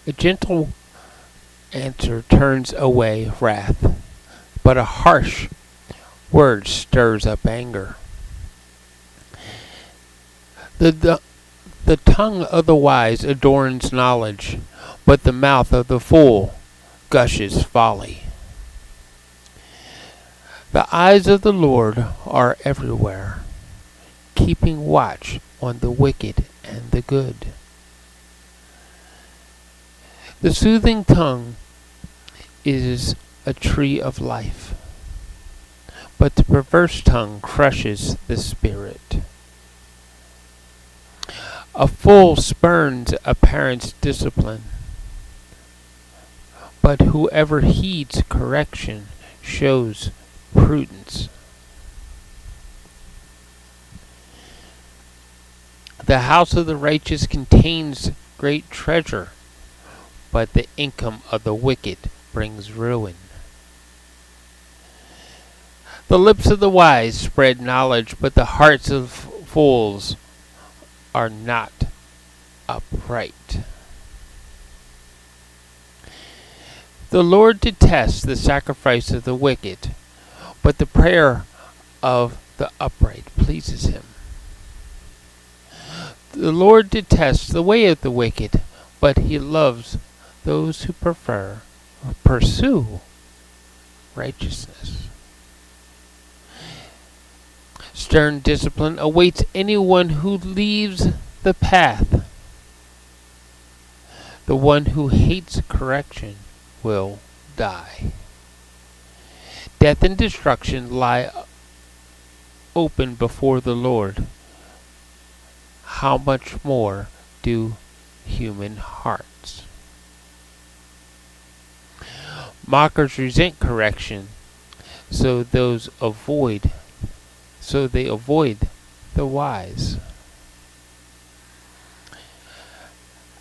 A gentle answer turns away wrath, but a harsh word stirs up anger. The tongue of the wise adorns knowledge, but the mouth of the fool gushes folly. The eyes of the Lord are everywhere, keeping watch on the wicked and the good. The soothing tongue is a tree of life, but the perverse tongue crushes the spirit. A fool spurns a parent's discipline, but whoever heeds correction shows prudence. The house of the righteous contains great treasure, but the income of the wicked brings ruin. The lips of the wise spread knowledge, but the hearts of fools are not upright. The Lord detests the sacrifice of the wicked, but the prayer of the upright pleases him. The Lord detests the way of the wicked, but he loves those who pursue righteousness. Stern discipline awaits anyone who leaves the path. The one who hates correction will die. Death and destruction lie open before the Lord. How much more do human hearts? Mockers resent correction, so they avoid the wise.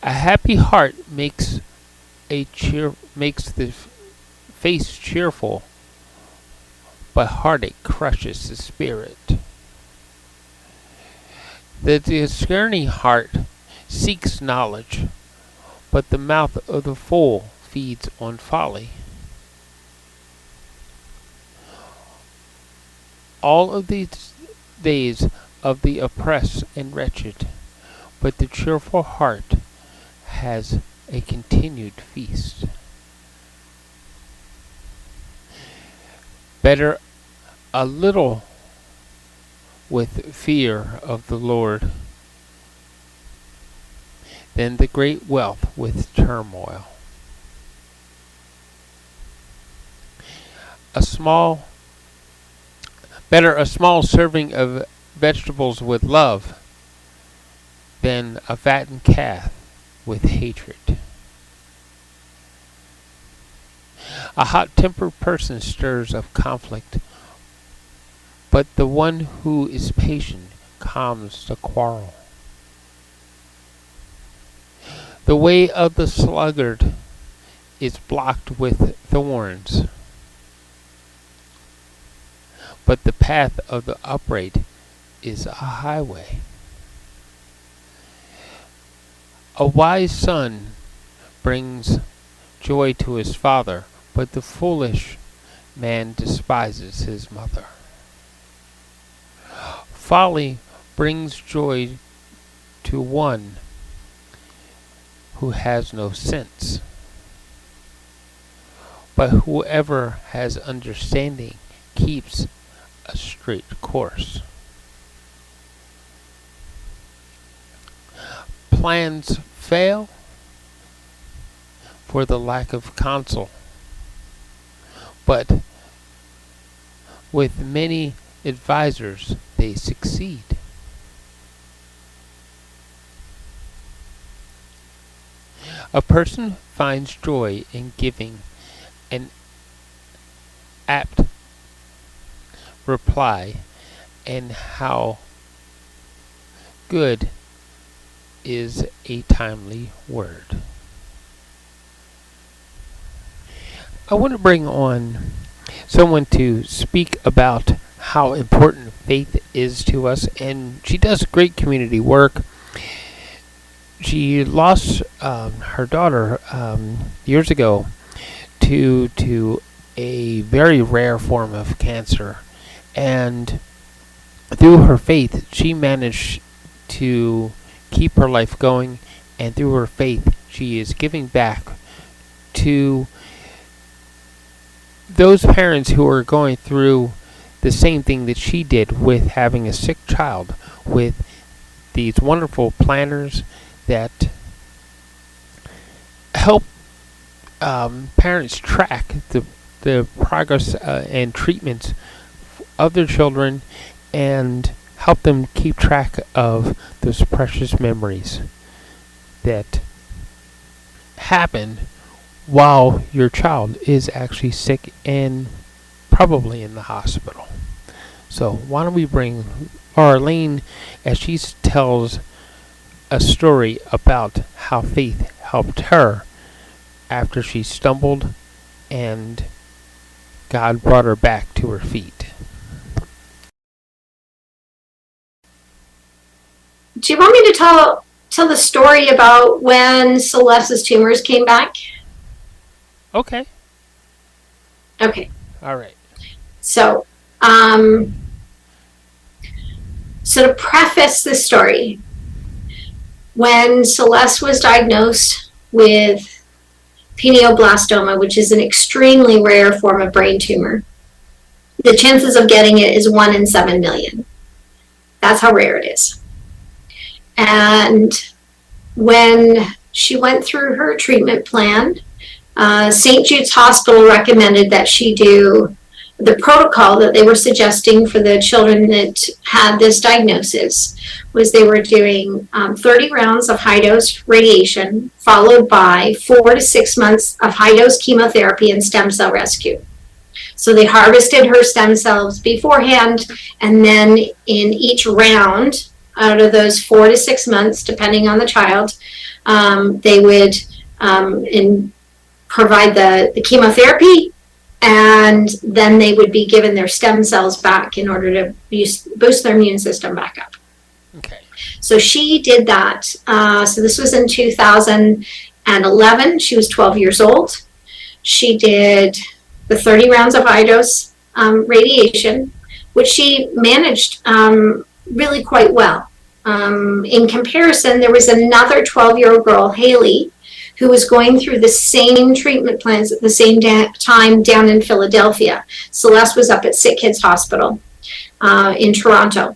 A happy heart makes the face cheerful, but heartache crushes the spirit. The discerning heart seeks knowledge, but the mouth of the fool feeds on folly. All of these days of the oppressed and wretched, but the cheerful heart has a continued feast. Better a little with fear of the Lord than the great wealth with turmoil. Better a small serving of vegetables with love than a fattened calf with hatred. A hot-tempered person stirs up conflict, but the one who is patient calms the quarrel. The way of the sluggard is blocked with thorns, but the path of the upright is a highway. A wise son brings joy to his father, but the foolish man despises his mother. Folly brings joy to one who has no sense, but whoever has understanding keeps a straight course. Plans fail for the lack of counsel, but with many advisors they succeed. A person finds joy in giving an apt reply, and how good is a timely word. I want to bring on someone to speak about how important faith is to us, and she does great community work. she lost her daughter years ago to a very rare form of cancer, and through her faith, she managed to keep her life going, and through her faith, she is giving back to those parents who are going through the same thing that she did with having a sick child, with these wonderful planners that help parents track the progress and treatments of their children, and help them keep track of those precious memories that happen while your child is actually sick and probably in the hospital. So why don't we bring Arlene as she tells a story about how faith helped her after she stumbled and God brought her back to her feet. Do you want me to tell the story about when Celeste's tumors came back? Okay. Okay. All right. So, so to preface the story, when Celeste was diagnosed with pineoblastoma, which is an extremely rare form of brain tumor, the chances of getting it is 1 in 7 million. That's how rare it is. And when she went through her treatment plan, St. Jude's Hospital recommended that she do the protocol that they were suggesting for the children that had this diagnosis. Was they were doing 30 rounds of high-dose radiation, followed by 4 to 6 months of high-dose chemotherapy and stem cell rescue. So they harvested her stem cells beforehand, and then in each round, out of those 4 to 6 months, depending on the child, they would provide the chemotherapy, and then they would be given their stem cells back in order to boost their immune system back up. Okay. So she did that. So this was in 2011. She was 12 years old. She did the 30 rounds of high-dose radiation, which she managed really quite well. In comparison, there was another 12-year-old girl, Haley, who was going through the same treatment plans at the same time down in Philadelphia. Celeste was up at Sick Kids Hospital in Toronto.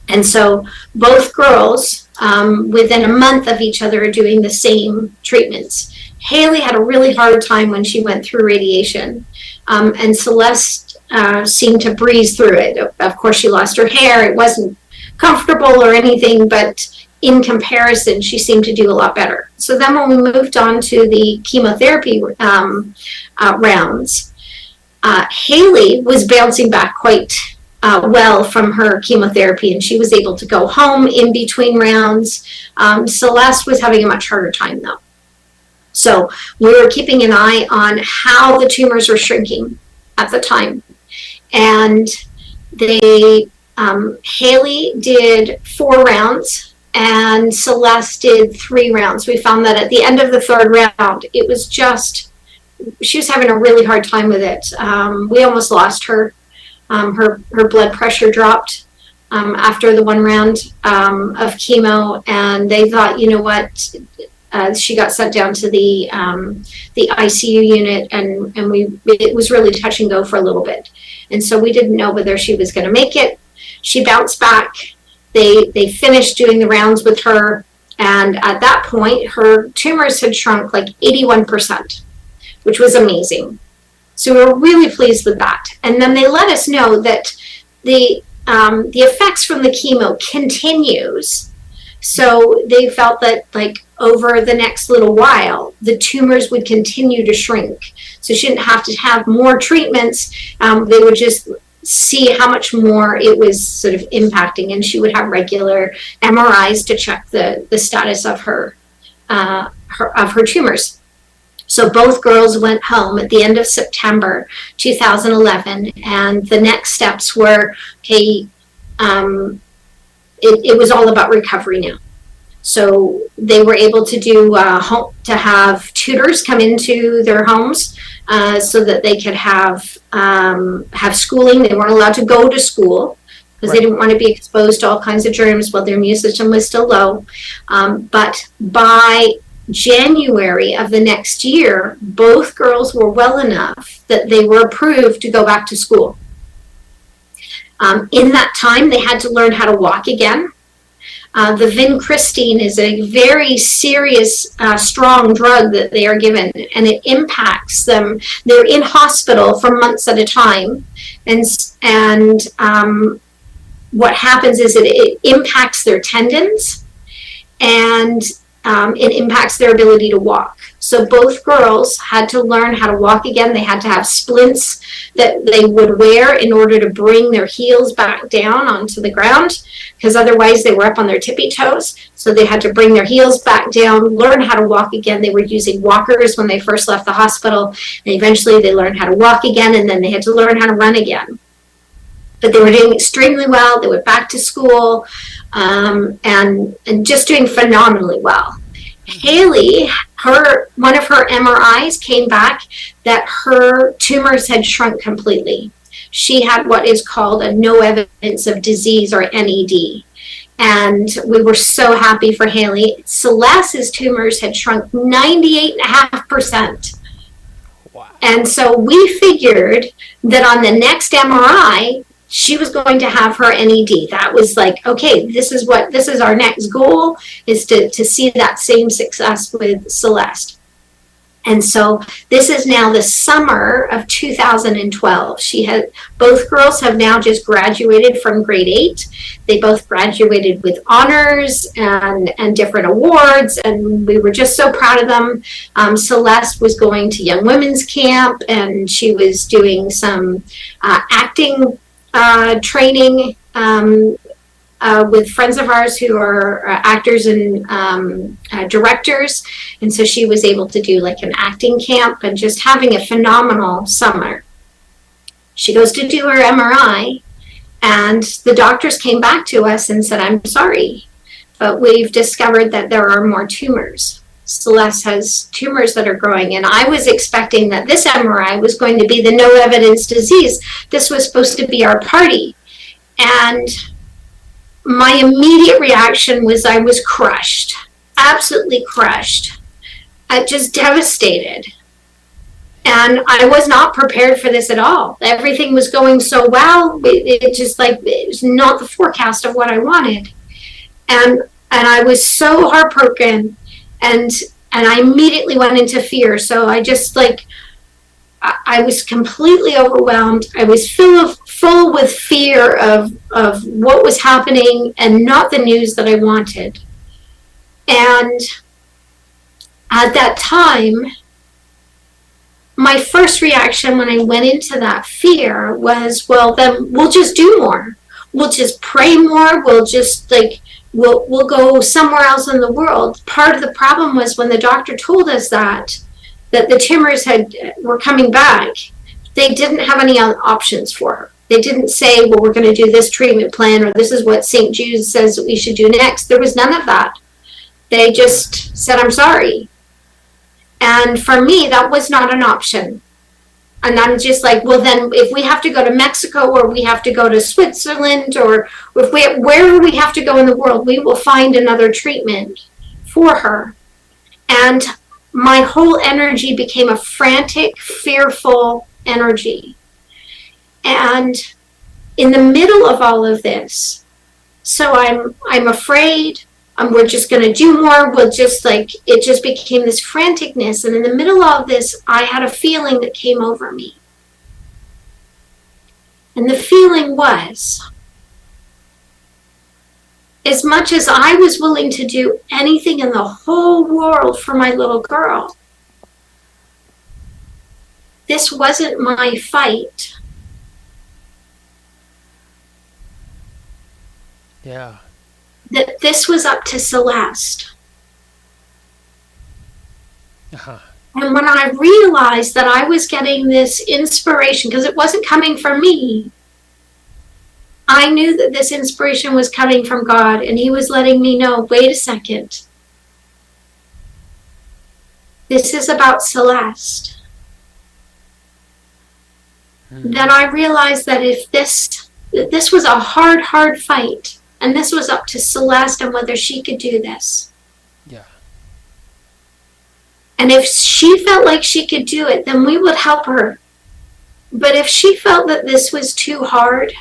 And so both girls, within a month of each other, are doing the same treatments. Haley had a really hard time when she went through radiation, and Celeste seemed to breeze through it. Of course, she lost her hair. It wasn't comfortable or anything, but in comparison, she seemed to do a lot better. So then when we moved on to the chemotherapy rounds, Haley was bouncing back quite well from her chemotherapy, and she was able to go home in between rounds. Celeste was having a much harder time, though. So we were keeping an eye on how the tumors were shrinking at the time. And Haley did 4 rounds, and Celeste did 3 rounds. We found that at the end of the 3rd round, it was just, she was having a really hard time with it. We almost lost her. Her blood pressure dropped after the 1 round of chemo, and they thought, you know what, she got sent down to the ICU unit, and it was really touch and go for a little bit. And so we didn't know whether she was going to make it. She bounced back. They finished doing the rounds with her, and at that point, her tumors had shrunk like 81%, which was amazing. So we were really pleased with that. And then they let us know that the effects from the chemo continues. So they felt that, like, over the next little while, the tumors would continue to shrink. So she didn't have to have more treatments. They would just see how much more it was sort of impacting, and she would have regular MRIs to check the status of her tumors. So both girls went home at the end of September 2011, and the next steps were, okay, it was all about recovery now. So they were able to do to have tutors come into their homes so that they could have schooling. They weren't allowed to go to school because they didn't want to be exposed to all kinds of germs while their immune system was still low. But by January of the next year, both girls were well enough that they were approved to go back to school. In that time, they had to learn how to walk again. The vincristine is a very serious, strong drug that they are given, and it impacts them. They're in hospital for months at a time, and what happens is it impacts their tendons, and it impacts their ability to walk. So both girls had to learn how to walk again. They had to have splints that they would wear in order to bring their heels back down onto the ground, because otherwise they were up on their tippy toes. So they had to bring their heels back down, learn how to walk again. They were using walkers when they first left the hospital, and eventually they learned how to walk again, and then they had to learn how to run again. But they were doing extremely well. They went back to school and just doing phenomenally well. Haley, one of her MRIs came back that her tumors had shrunk completely. She had what is called a no evidence of disease, or NED. And we were so happy for Haley. Celeste's tumors had shrunk 98.5%. Wow. And so we figured that on the next MRI, she was going to have her NED. That was like, okay, this is our next goal, is to see that same success with Celeste. And so this is now the summer of 2012. Both girls have now just graduated from grade 8. They both graduated with honors and different awards, and we were just so proud of them. Celeste was going to Young Women's Camp, and she was doing some acting training with friends of ours who are actors and directors. And so she was able to do like an acting camp and just having a phenomenal summer. She goes to do her MRI, and the doctors came back to us and said, "I'm sorry, but we've discovered that there are more tumors. Celeste has tumors that are growing." And I was expecting that this MRI was going to be the no evidence disease. This was supposed to be our party. And my immediate reaction was I was crushed, absolutely crushed, just devastated. And I was not prepared for this at all. Everything was going so well. It was not the forecast of what I wanted. And I was so heartbroken. And I immediately went into fear. So I just I was completely overwhelmed. I was full with fear of what was happening and not the news that I wanted. And at that time, my first reaction when I went into that fear was, well, then we'll just do more. We'll just pray more. We'll just we'll go somewhere else in the world. Part of the problem was when the doctor told us that the tumors were coming back, they didn't have any options for her. They didn't say, well, we're going to do this treatment plan, or this is what St. Jude says that we should do next. There was none of that. They just said, "I'm sorry." And for me, that was not an option. And I'm just like, well, then if we have to go to Mexico, or we have to go to Switzerland, or wherever we have to go in the world, we will find another treatment for her. And my whole energy became a frantic, fearful energy. And in the middle of all of this, so I'm afraid, we're just going to do more. It just became this franticness. And in the middle of this, I had a feeling that came over me. And the feeling was, as much as I was willing to do anything in the whole world for my little girl, this wasn't my fight. Yeah. That this was up to Celeste. Uh-huh. And when I realized that I was getting this inspiration, because it wasn't coming from me, I knew that this inspiration was coming from God, and He was letting me know, wait a second. This is about Celeste. Then I realized that if this was a hard fight, and this was up to Celeste and whether she could do this. Yeah. And if she felt like she could do it, then we would help her. But if she felt that this was too hard,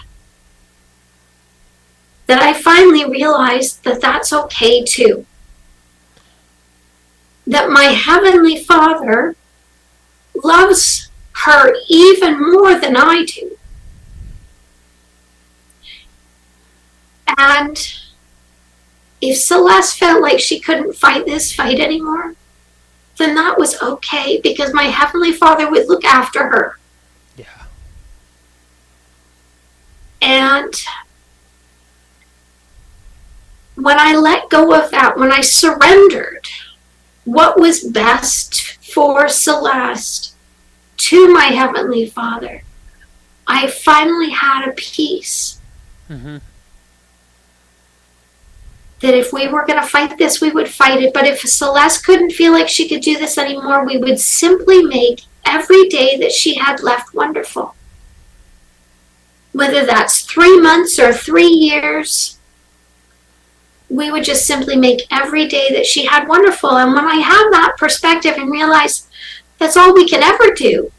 then I finally realized that that's okay too. That my Heavenly Father loves her even more than I do. And if Celeste felt like she couldn't fight this fight anymore, then that was okay, because my Heavenly Father would look after her. Yeah. And when I let go of that, when I surrendered what was best for Celeste to my Heavenly Father, I finally had a peace. Mm-hmm. That if we were going to fight this, we would fight it. But if Celeste couldn't feel like she could do this anymore, we would simply make every day that she had left wonderful. Whether that's 3 months or 3 years, we would just simply make every day that she had wonderful. And when I have that perspective and realize that's all we can ever do,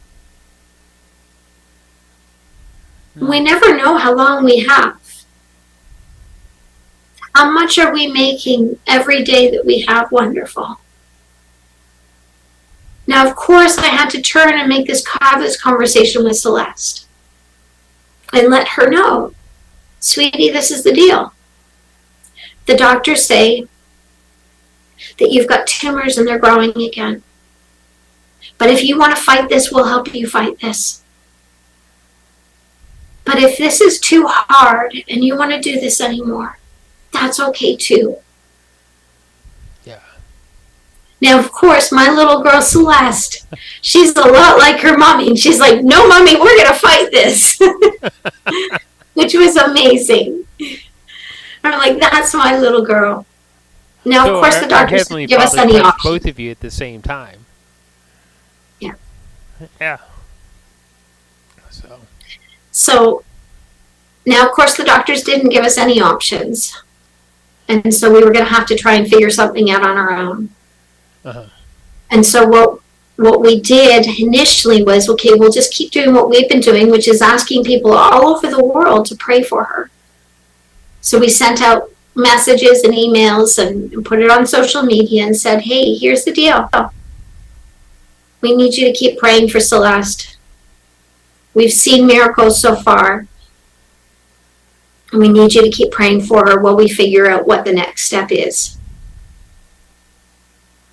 we never know how long we have. How much are we making every day that we have wonderful? Now, of course, I had to turn and have this conversation with Celeste and let her know, sweetie, this is the deal. The doctors say that you've got tumors and they're growing again. But if you want to fight this, we'll help you fight this. But if this is too hard and you want to do this anymore, that's okay too. Yeah. Now, of course, my little girl Celeste, she's a lot like her mommy. And she's like, no, mommy, we're going to fight this. Which was amazing. I'm like, that's my little girl. Now, So of course, the doctors didn't give us any options. both of you at the same time. Yeah. Yeah. So now, of course, the doctors didn't give us any options. And so we were going to have to try and figure something out on our own. Uh-huh. And so what we did initially was, okay, we'll just keep doing what we've been doing, which is asking people all over the world to pray for her. So we sent out messages and emails and put it on social media and said, hey, here's the deal. We need you to keep praying for Celeste. We've seen miracles so far. And we need you to keep praying for her while we figure out what the next step is.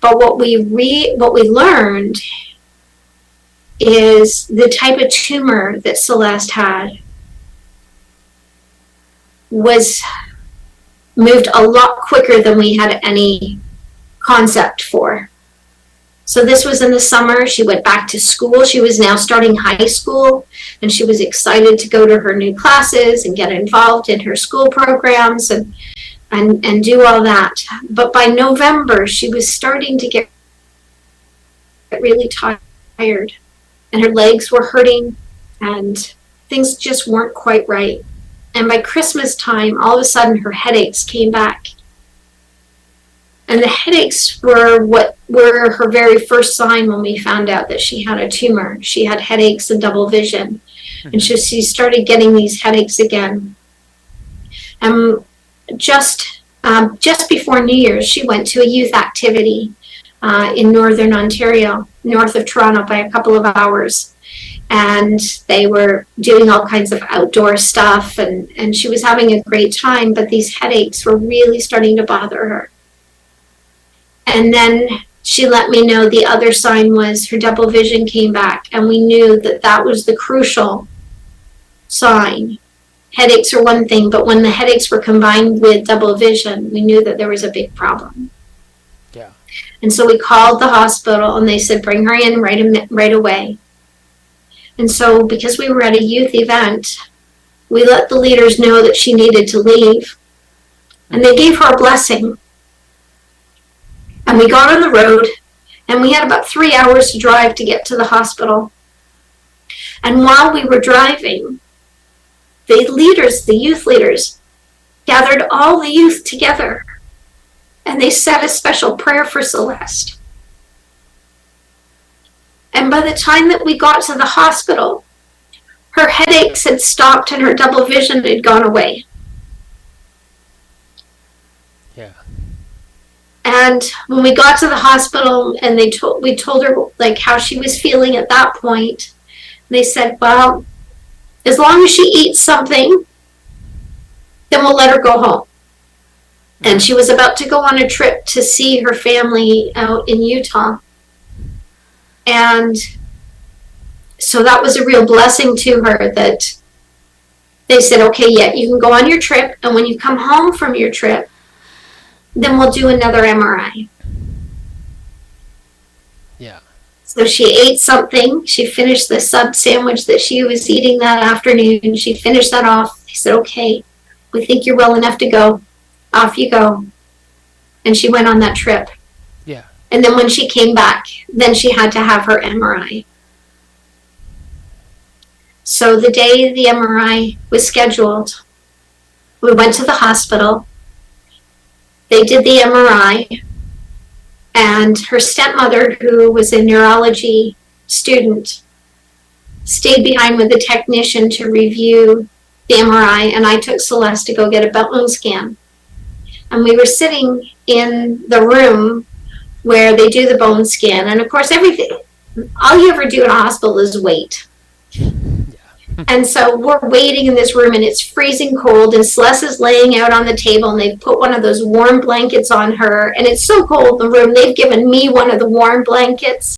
But what we learned is the type of tumor that Celeste had was moved a lot quicker than we had any concept for. So this was in the summer. She went back to school. She was now starting high school, and she was excited to go to her new classes and get involved in her school programs and do all that. But by November, she was starting to get really tired, and her legs were hurting, and things just weren't quite right. And by Christmas time, all of a sudden, her headaches came back. And the headaches were what were her very first sign when we found out that she had a tumor. She had headaches and double vision. And she started getting these headaches again. And just before New Year's, she went to a youth activity in Northern Ontario, north of Toronto by a couple of hours. And they were doing all kinds of outdoor stuff. And she was having a great time, but these headaches were really starting to bother her. And then she let me know the other sign was her double vision came back, and we knew that that was the crucial sign. Headaches are one thing, but when the headaches were combined with double vision, we knew that there was a big problem. Yeah. And so we called the hospital, and they said, bring her in right away. And so because we were at a youth event, We let the leaders know that she needed to leave. And they gave her a blessing. And we got on the road, and we had about 3 hours to drive to get to the hospital. And while we were driving, the leaders, the youth leaders, gathered all the youth together, and they said a special prayer for Celeste. And by the time that we got to the hospital, her headaches had stopped and her double vision had gone away. Yeah. And when we got to the hospital and we told her like how she was feeling at that point, they said, well, as long as she eats something, then we'll let her go home. And she was about to go on a trip to see her family out in Utah. And so that was a real blessing to her that they said, okay, yeah, you can go on your trip. And when you come home from your trip, then we'll do another MRI. Yeah. So she ate something. She finished the sub sandwich that she was eating that afternoon. She finished that off. They said, okay, we think you're well enough to go. Off you go. And she went on that trip. Yeah. And then when she came back, then she had to have her MRI. So the day the MRI was scheduled, we went to the hospital. They did the MRI, and her stepmother, who was a neurology student, stayed behind with the technician to review the MRI, and I took Celeste to go get a bone scan. And we were sitting in the room where they do the bone scan, and of course all you ever do in a hospital is wait. And so we're waiting in this room, and it's freezing cold, and Celeste is laying out on the table, and they've put one of those warm blankets on her, and it's so cold in the room, they've given me one of the warm blankets.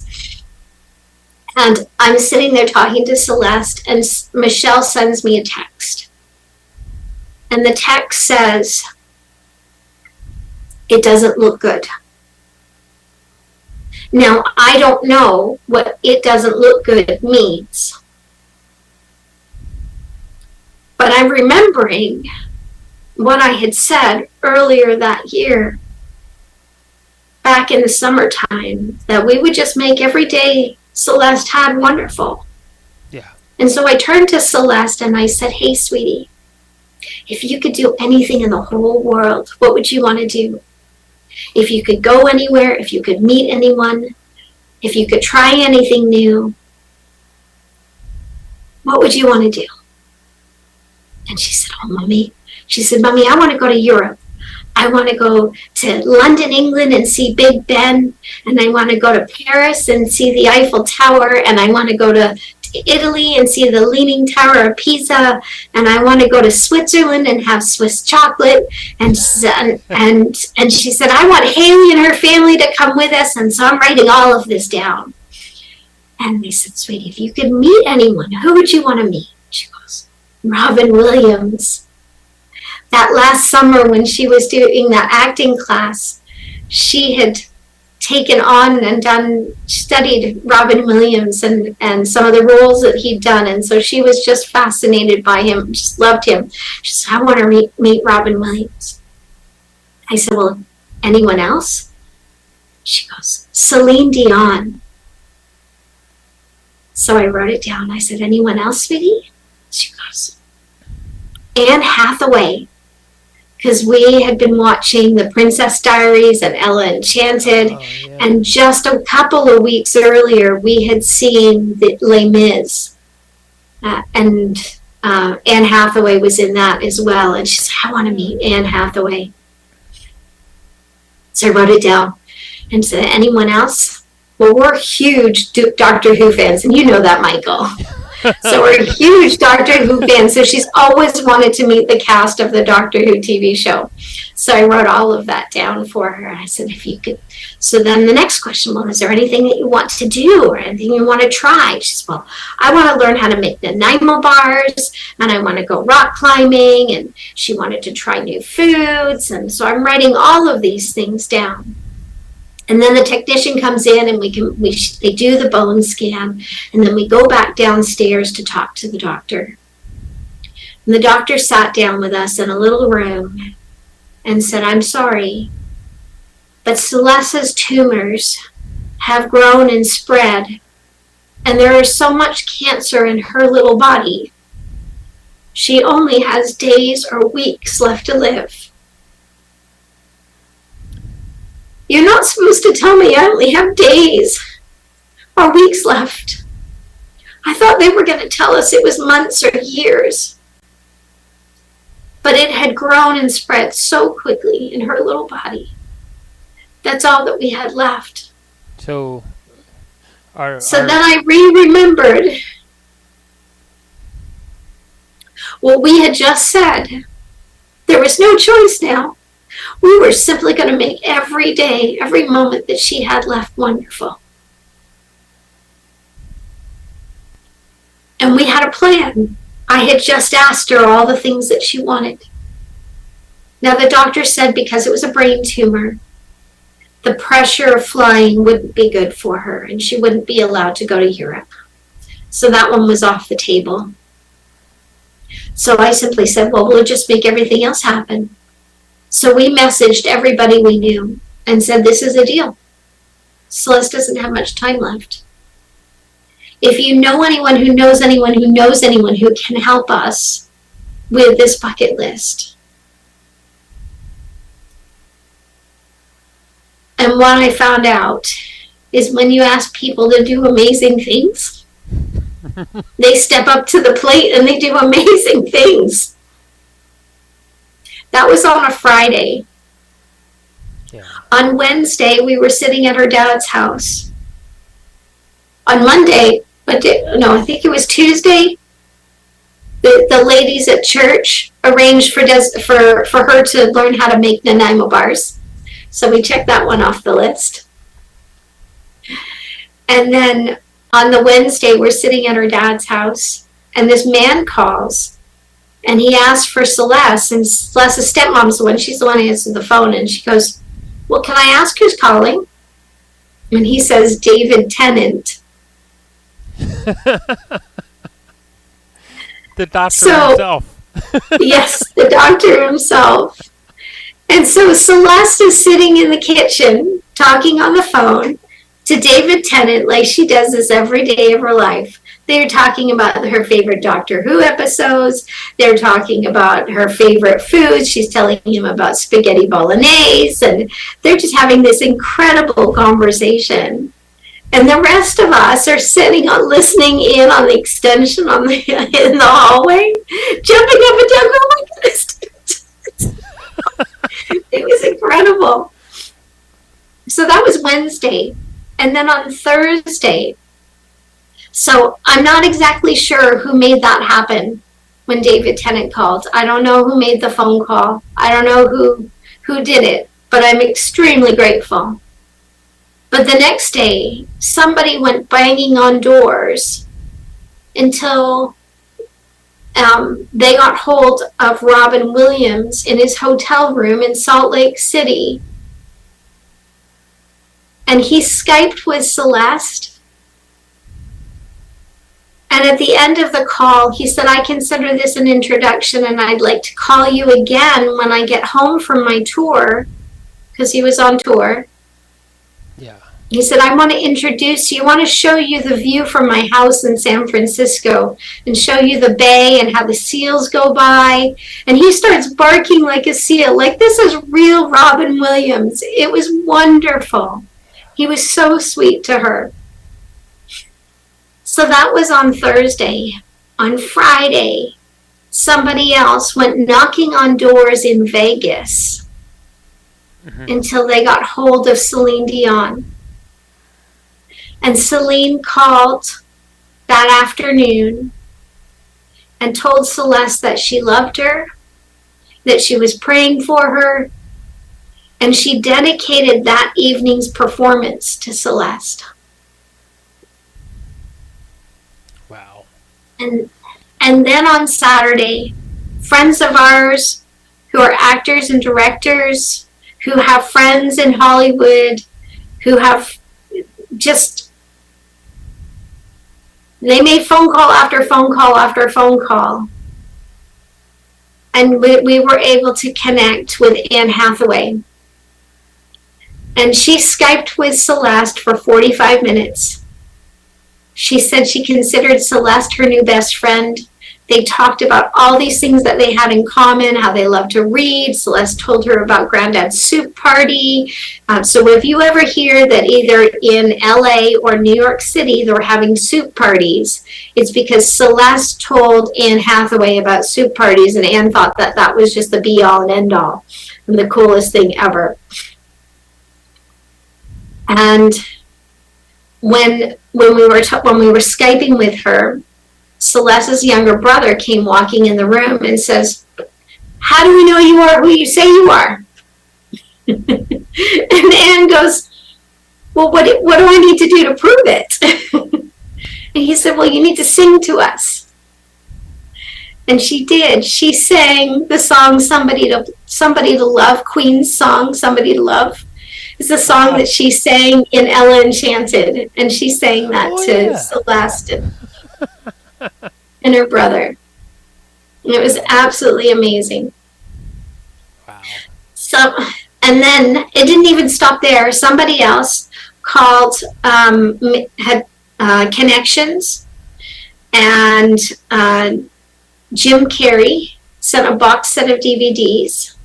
And I'm sitting there talking to Celeste, and Michelle sends me a text. And the text says, it doesn't look good. Now, I don't know what it doesn't look good means. But I'm remembering what I had said earlier that year, back in the summertime, that we would just make every day Celeste had wonderful. Yeah. And so I turned to Celeste and I said, hey, sweetie, if you could do anything in the whole world, what would you want to do? If you could go anywhere, if you could meet anyone, if you could try anything new, what would you want to do? And she said, oh, Mommy. She said, Mommy, I want to go to Europe. I want to go to London, England, and see Big Ben. And I want to go to Paris and see the Eiffel Tower. And I want to go to Italy and see the Leaning Tower of Pisa. And I want to go to Switzerland and have Swiss chocolate. And she said, I want Haley and her family to come with us. And so I'm writing all of this down. And they said, sweetie, if you could meet anyone, who would you want to meet? She goes, Robin Williams. That last summer when she was doing that acting class, she had taken on and studied Robin Williams and some of the roles that he'd done. And so she was just fascinated by him, just loved him. She said, I want to meet Robin Williams. I said, well, anyone else? She goes, Celine Dion. So I wrote it down. I said, anyone else, sweetie? She goes, Anne Hathaway. Because we had been watching The Princess Diaries and Ella Enchanted. Oh, yeah. And just a couple of weeks earlier, we had seen Les Mis. And Anne Hathaway was in that as well. And she said, I want to meet Anne Hathaway. So I wrote it down and said, anyone else? Well, we're huge Doctor Who fans, and you know that, Michael. So we're huge Doctor Who fans. So she's always wanted to meet the cast of the Doctor Who TV show. So I wrote all of that down for her. I said, if you could. So then the next question, well, is there anything that you want to do or anything you want to try? She said, well, I want to learn how to make Nanaimo bars, and I want to go rock climbing, and she wanted to try new foods. And so I'm writing all of these things down. And then the technician comes in and they do the bone scan, and then we go back downstairs to talk to the doctor. And the doctor sat down with us in a little room and said, I'm sorry, but Celeste's tumors have grown and spread, and there is so much cancer in her little body. She only has days or weeks left to live. You're not supposed to tell me I only have days or weeks left. I thought they were going to tell us it was months or years. But it had grown and spread so quickly in her little body. That's all that we had left. So then I remembered what we had just said. There was no choice now. We were simply going to make every day, every moment that she had left wonderful. And we had a plan. I had just asked her all the things that she wanted. Now the doctor said because it was a brain tumor, the pressure of flying wouldn't be good for her and she wouldn't be allowed to go to Europe. So that one was off the table. So I simply said, well, we'll just make everything else happen. So we messaged everybody we knew and said, this is a deal. Celeste doesn't have much time left. If you know anyone who knows anyone who knows anyone who can help us with this bucket list. And what I found out is when you ask people to do amazing things, they step up to the plate and they do amazing things. That was on a Friday. Yeah. On Wednesday, we were sitting at her dad's house. On Monday, I think it was Tuesday, the ladies at church arranged for her to learn how to make Nanaimo bars. So we checked that one off the list. And then on the Wednesday, we're sitting at her dad's house, and this man calls, and he asked for Celeste, and Celeste's stepmom's the one, she's the one who answered the phone, and she goes, well, can I ask who's calling? And he says, David Tennant. The doctor himself. Yes, the doctor himself. And so Celeste is sitting in the kitchen talking on the phone to David Tennant like she does this every day of her life. They're talking about her favorite Doctor Who episodes. They're talking about her favorite foods. She's telling him about spaghetti bolognese. And they're just having this incredible conversation. And the rest of us are sitting on listening in on the extension in the hallway, jumping up and down. Oh my goodness. It was incredible. So that was Wednesday. And then on Thursday, so I'm not exactly sure who made that happen when David Tennant called. I don't know who made the phone call. I don't know who did it, but I'm extremely grateful. But the next day, somebody went banging on doors until they got hold of Robin Williams in his hotel room in Salt Lake City. And he Skyped with Celeste. And at the end of the call, he said, I consider this an introduction and I'd like to call you again when I get home from my tour, because he was on tour. Yeah. He said, I want to introduce you. I want to show you the view from my house in San Francisco and show you the bay and how the seals go by. And he starts barking like a seal, like this is real Robin Williams. It was wonderful. He was so sweet to her. So that was on Thursday. On Friday, somebody else went knocking on doors in Vegas until they got hold of Celine Dion. And Celine called that afternoon and told Celeste that she loved her, that she was praying for her, and she dedicated that evening's performance to Celeste. Wow. And then on Saturday, friends of ours who are actors and directors, who have friends in Hollywood, who have just, they made phone call after phone call after phone call. And we were able to connect with Anne Hathaway. And she Skyped with Celeste for 45 minutes. She said she considered Celeste her new best friend. They talked about all these things that they had in common, how they loved to read. Celeste told her about Granddad's soup party. So if you ever hear that either in LA or New York City they're having soup parties, it's because Celeste told Anne Hathaway about soup parties, and Anne thought that that was just the be all and end all and the coolest thing ever. And when we were Skyping with her, Celeste's younger brother came walking in the room and says, "How do we know you are who you say you are?" And Anne goes, "Well, what do I need to do to prove it?" And he said, "Well, you need to sing to us." And she did. She sang the song Somebody to Love, Queen's song, Somebody to Love. It's a song that she sang in Ella Enchanted, and she sang that to Celeste and her brother. And it was absolutely amazing. Wow. So, and then it didn't even stop there. Somebody else called, had connections, and Jim Carrey sent a box set of DVDs.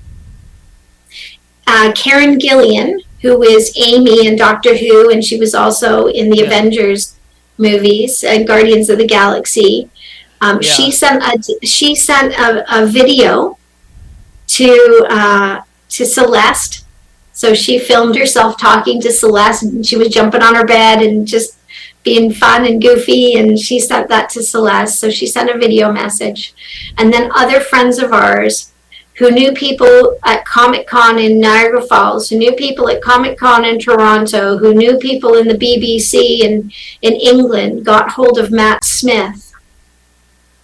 Karen Gillan, who is Amy in Doctor Who, and she was also in the Avengers movies and Guardians of the Galaxy. She sent a video to Celeste. So she filmed herself talking to Celeste, and she was jumping on her bed and just being fun and goofy, and she sent that to Celeste. So she sent a video message. And then other friends of ours who knew people at Comic-Con in Niagara Falls, who knew people at Comic-Con in Toronto, who knew people in the BBC in England, got hold of Matt Smith,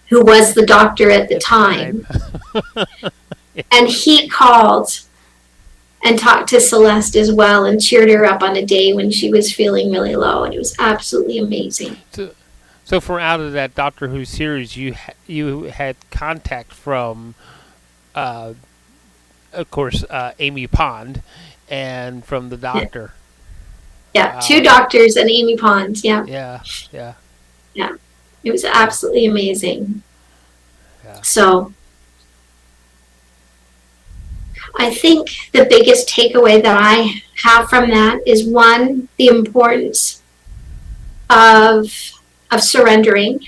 who was the doctor at the time. And he called and talked to Celeste as well and cheered her up on a day when she was feeling really low, and it was absolutely amazing. So from out of that Doctor Who series, you had contact from, of course, Amy Pond, and from the Doctor. Yeah, two doctors and Amy Pond. Yeah. Yeah. It was absolutely amazing. Yeah. So I think the biggest takeaway that I have from that is, one, the importance of surrendering,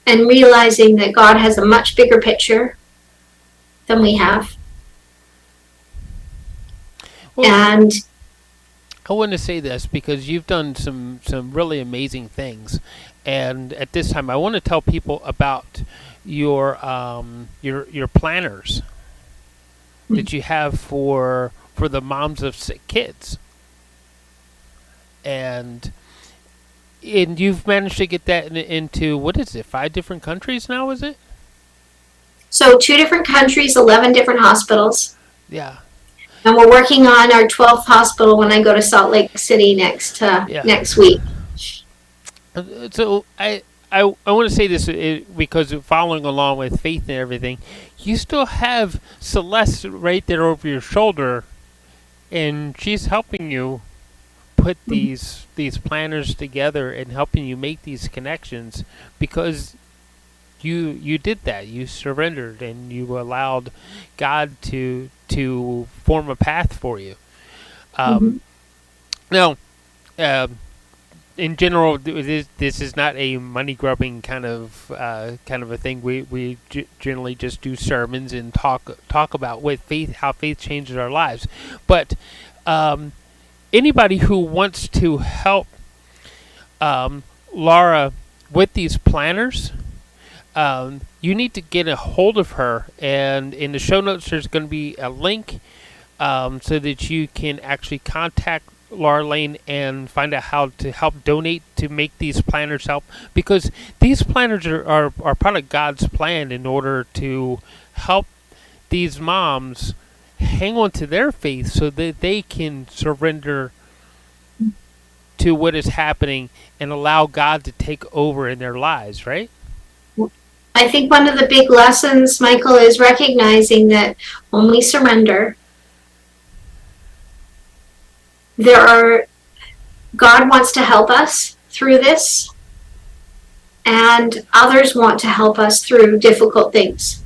and realizing that God has a much bigger picture than we have. Well, and I want to say this because you've done some really amazing things, and at this time I want to tell people about your planners that you have for the moms of sick kids, and you've managed to get that into, what is it, 5 different countries now, is it? So 2 different countries, 11 different hospitals. Yeah. And we're working on our 12th hospital when I go to Salt Lake City next week. So I want to say this because following along with faith and everything, you still have Celeste right there over your shoulder, and she's helping you put these planners together and helping you make these connections, because you did that. You surrendered and you allowed God to form a path for you. Now, in general, this is not a money grubbing kind of a thing. We generally just do sermons and talk about with faith, how faith changes our lives. But anybody who wants to help Laura with these planners, you need to get a hold of her, and in the show notes there's going to be a link so that you can actually contact Laura Lane and find out how to help donate to make these planners help, because these planners are part of God's plan in order to help these moms hang on to their faith so that they can surrender to what is happening and allow God to take over in their lives, right? I think one of the big lessons, Michael, is recognizing that when we surrender, God wants to help us through this, and others want to help us through difficult things.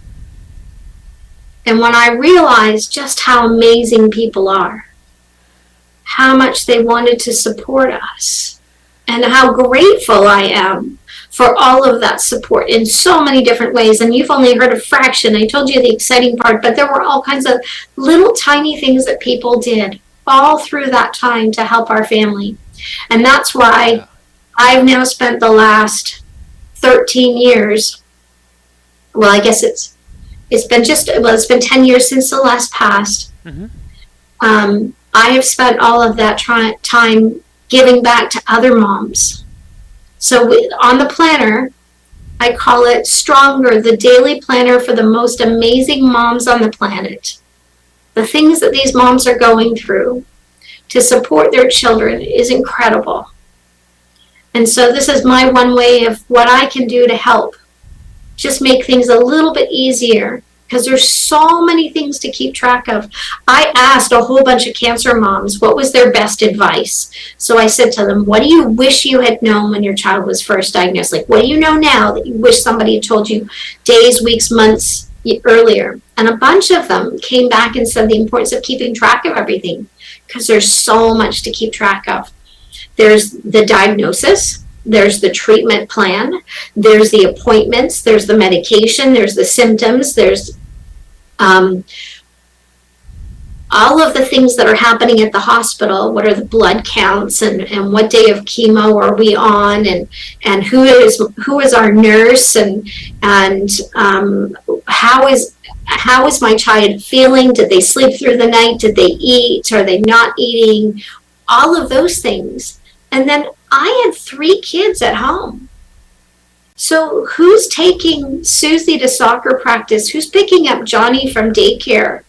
And when I realized just how amazing people are, how much they wanted to support us, and how grateful I am for all of that support in so many different ways. And you've only heard a fraction. I told you the exciting part, but there were all kinds of little tiny things that people did all through that time to help our family. And that's why I've now spent the last 13 years, well, I guess it's been 10 years since Celeste passed. Mm-hmm. I have spent all of that time giving back to other moms. So on the planner, I call it Stronger, the daily planner for the most amazing moms on the planet. The things that these moms are going through to support their children is incredible. And so this is my one way of what I can do to help. Just make things a little bit easier, because there's so many things to keep track of. I asked a whole bunch of cancer moms what was their best advice. So I said to them, what do you wish you had known when your child was first diagnosed? Like, what do you know now that you wish somebody had told you days, weeks, months earlier? And a bunch of them came back and said the importance of keeping track of everything, because there's so much to keep track of. There's the diagnosis, there's the treatment plan, there's the appointments, there's the medication, there's the symptoms, there's all of the things that are happening at the hospital. What are the blood counts, and what day of chemo are we on, and who is our nurse, and how is my child feeling? Did they sleep through the night? Did they eat? Are they not eating? All of those things. And then I had 3 kids at home. So who's taking Susie to soccer practice? Who's picking up Johnny from daycare?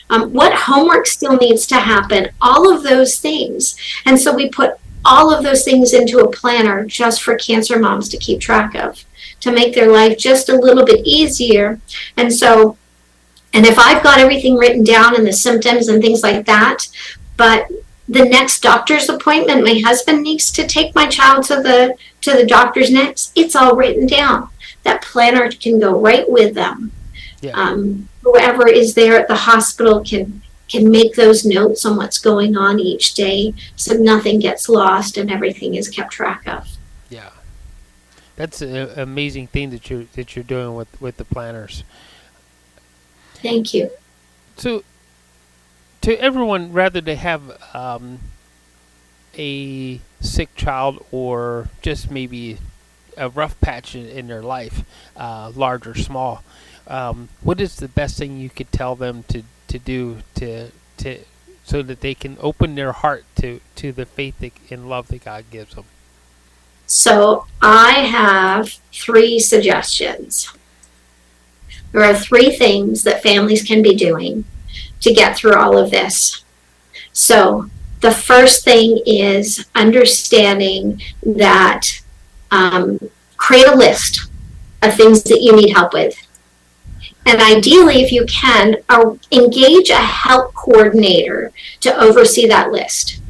What homework still needs to happen? All of those things. And so we put all of those things into a planner just for cancer moms to keep track of, to make their life just a little bit easier. And if I've got everything written down and the symptoms and things like that, but the next doctor's appointment, my husband needs to take my child to the doctor's next, it's all written down. That planner can go right with them. Yeah. Whoever is there at the hospital can make those notes on what's going on each day, so nothing gets lost and everything is kept track of. Yeah. That's an amazing thing that you're doing with the planners. Thank you. So, to everyone, rather they have a sick child or just maybe a rough patch in their life, large or small, what is the best thing you could tell them to do to so that they can open their heart to the faith and love that God gives them? So I have 3 suggestions. There are 3 things that families can be doing to get through all of this. So the first thing is understanding that create a list of things that you need help with. And ideally, if you can, engage a help coordinator to oversee that list.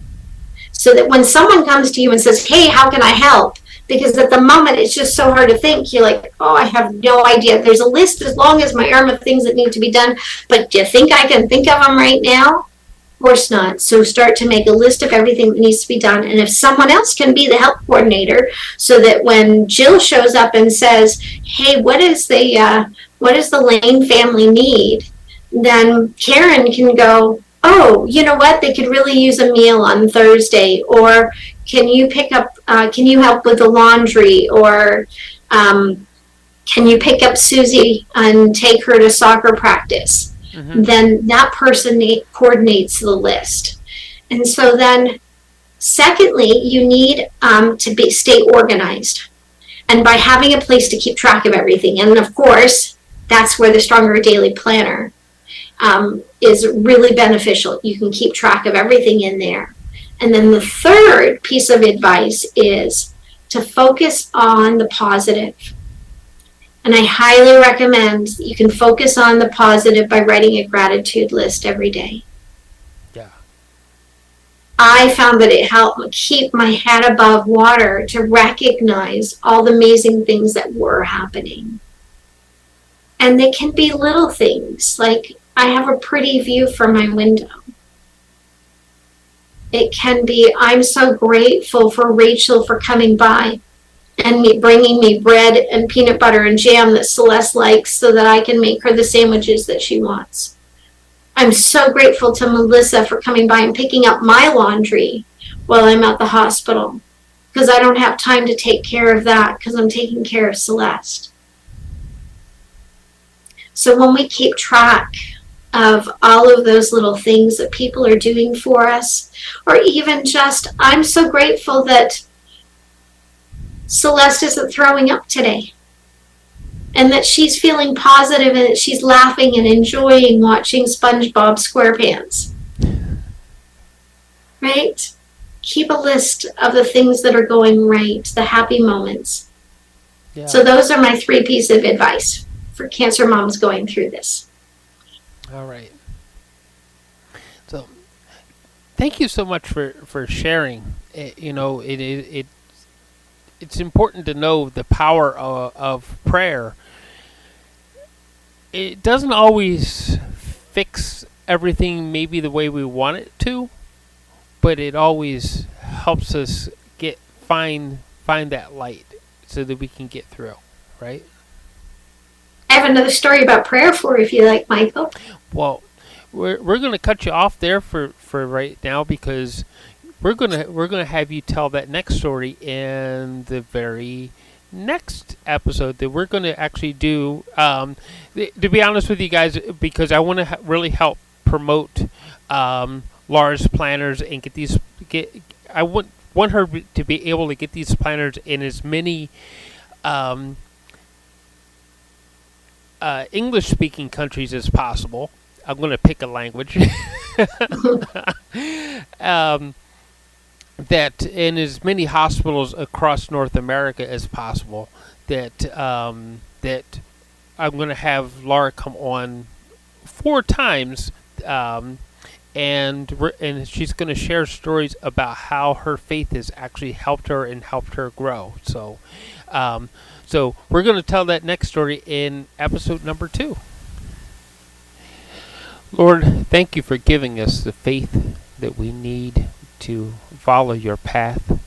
So that when someone comes to you and says, hey, how can I help? Because at the moment, it's just so hard to think. You're like, oh, I have no idea. There's a list as long as my arm of things that need to be done. But do you think I can think of them right now? Of course not. So start to make a list of everything that needs to be done. And if someone else can be the help coordinator, so that when Jill shows up and says, hey, what does the Lane family need? Then Karen can go, oh, you know what? They could really use a meal on Thursday. Or can you help with the laundry? Or can you pick up Susie and take her to soccer practice? Mm-hmm. Then that person coordinates the list. And so then, secondly, you need to stay organized. And by having a place to keep track of everything. And of course, that's where the Stronger Daily Planner is really beneficial. You can keep track of everything in there. And then the third piece of advice is to focus on the positive. And I highly recommend that you can focus on the positive by writing a gratitude list every day. Yeah. I found that it helped keep my head above water to recognize all the amazing things that were happening. And they can be little things, like I have a pretty view from my window. It can be, I'm so grateful for Rachel for coming by and bringing me bread and peanut butter and jam that Celeste likes so that I can make her the sandwiches that she wants. I'm so grateful to Melissa for coming by and picking up my laundry while I'm at the hospital, because I don't have time to take care of that because I'm taking care of Celeste. So when we keep track of all of those little things that people are doing for us, or even just, I'm so grateful that Celeste isn't throwing up today, and that she's feeling positive and that she's laughing and enjoying watching SpongeBob SquarePants. Right? Keep a list of the things that are going right, the happy moments. Yeah. So those are my 3 pieces of advice for cancer moms going through this. All right. So, thank you so much for sharing. It's important to know the power of prayer. It doesn't always fix everything maybe the way we want it to, but it always helps us find that light so that we can get through, right? I have another story about prayer for you if you like, Michael. Well, we're going to cut you off there for right now, because we're gonna have you tell that next story in the very next episode that we're going to actually do. To be honest with you guys, because I want to really help promote Laura's planners and I want her to be able to get these planners in as many English-speaking countries as possible. I'm going to pick a language. That in as many hospitals across North America as possible. That I'm going to have Laura come on 4 times, and she's going to share stories about how her faith has actually helped her and helped her grow. So we're going to tell that next story in episode number 2. Lord, thank you for giving us the faith that we need to follow your path.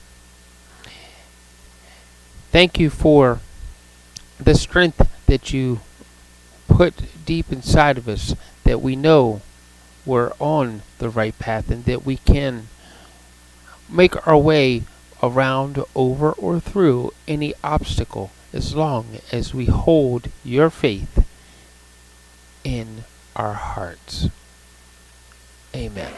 Thank you for the strength that you put deep inside of us, that we know we're on the right path and that we can make our way around, over, or through any obstacle as long as we hold your faith in our hearts. Amen.